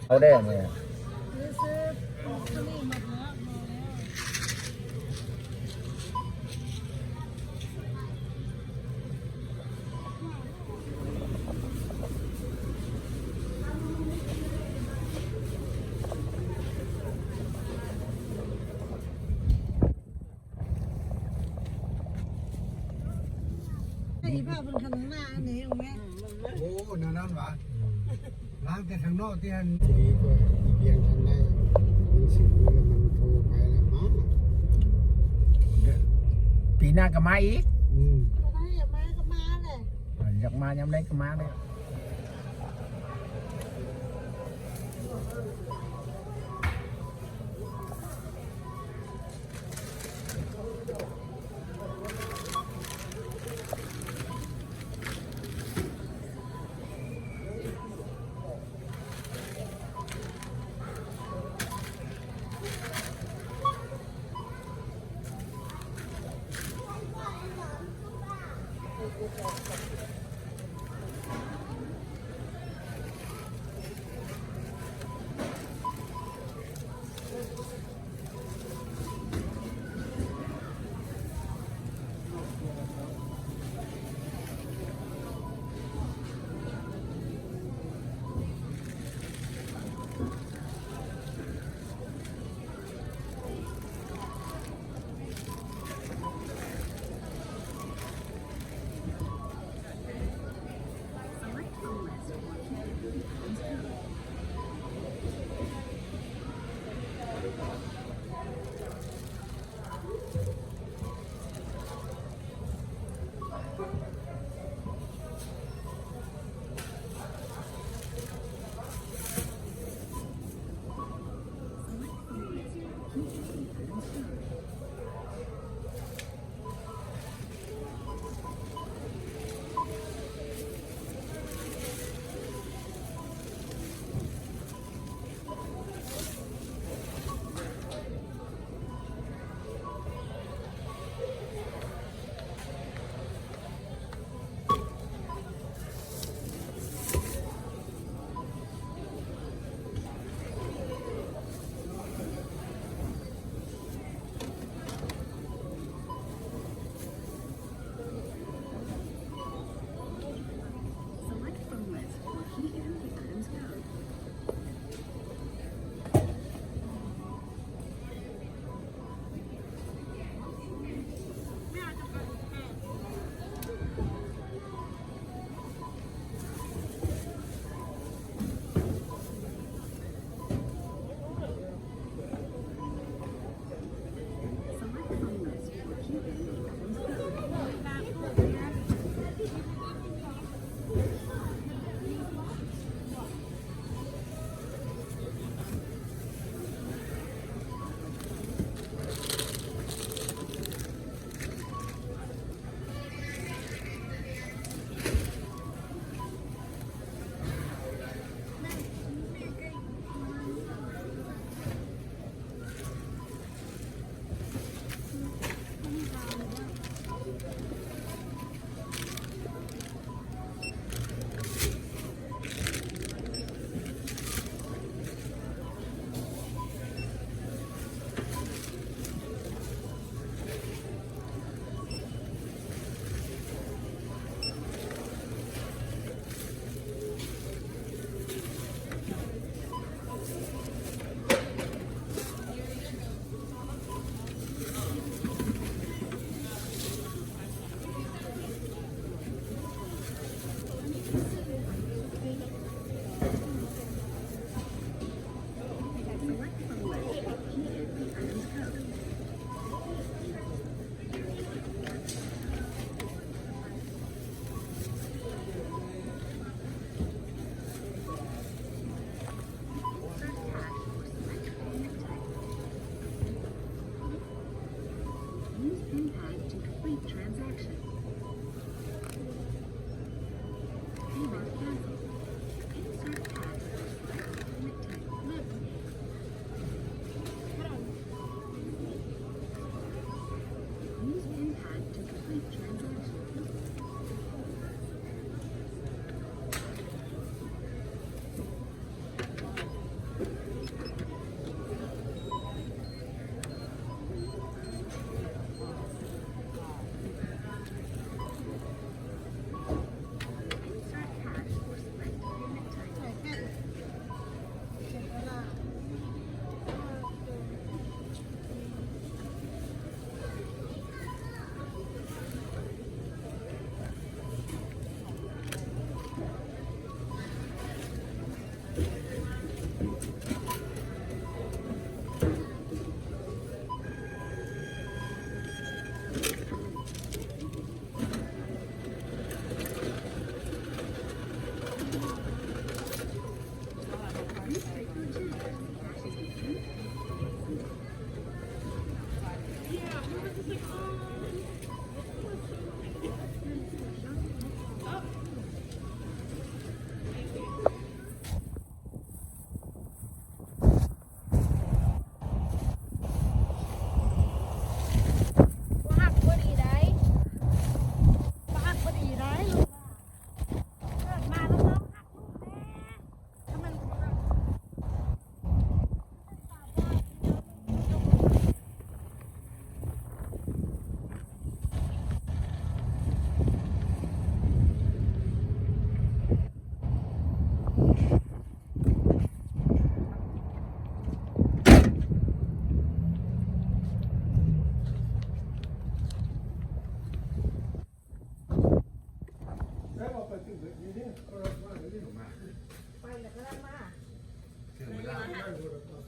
เอาได้เนี่ยซื้อตัวนี้หมดแล้วไอ้ผ้าบนข้างหน้านี่ตรงนี้โอ้นั่นหวะล้างแต่ทางนอกที่อันทีนี้ก็อีเบียงทันได้มันสิบแล้วมันโทรไปแล้วมาปีหน้าก็มาอีกก็ได้อย่ามาก็มาเลย อยากมายังได้ก็มาเลย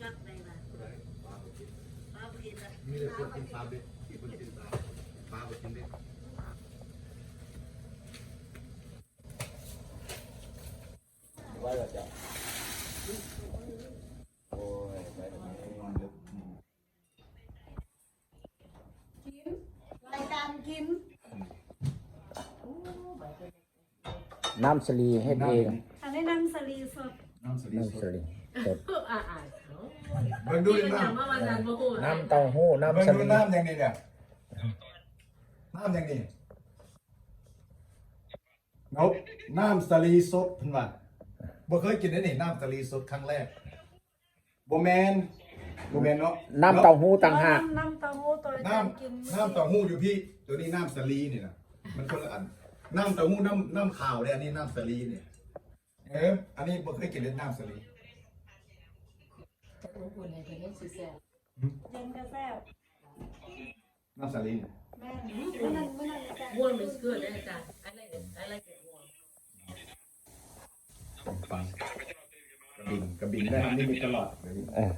จักได้ละป้าไปกินละ มีแต่คนกินปลาเบ็ดมีคนกินปลาปลาไปกินเบ็ดว่าจะโอ้ยไปแบบนี้ กินรายการกิน น้ำสลีเฮ็ดเอง อันนี้น้ำสลีสด น้ำสลี น้ำสลีสด เบิ่งดูน้ำ น้ำเต้าหู้ เบิ่ง น้ำส ดู ลี น้ำอย่างนี้เนี่ยน้ำอย่างนี้นบน้ำสลีสดเพิ่นว่าบ่เคยกินได้นี่น้ำสลีสดครั้งแรกบ่แม่นเนาะ น้ำเต้าหู้ต่างหาก น้ำเต้าหู้ตัว น้ำเต้าหู้อยู่พี่ตัวนี้น้ำสลีนี่นะมันคนละอันน้ำเต้าหู้น้ำขาวเลยอันนี้น้ำสลีเนี่ยอันนี้บ่เคยกินเลยน้ำสลี เย็นกระแซบ น้ำสลีเนี่ย แม่เมื่อนั้นจะ Warm is good, eh, Dad? I like it. I like it warm. ปังกระบิ่งได้ทำนี่มีตลอดเดี๋ยวนี้ เออ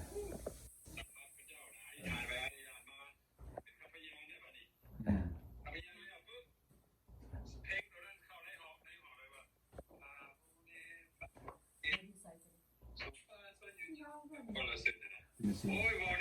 โอ้ย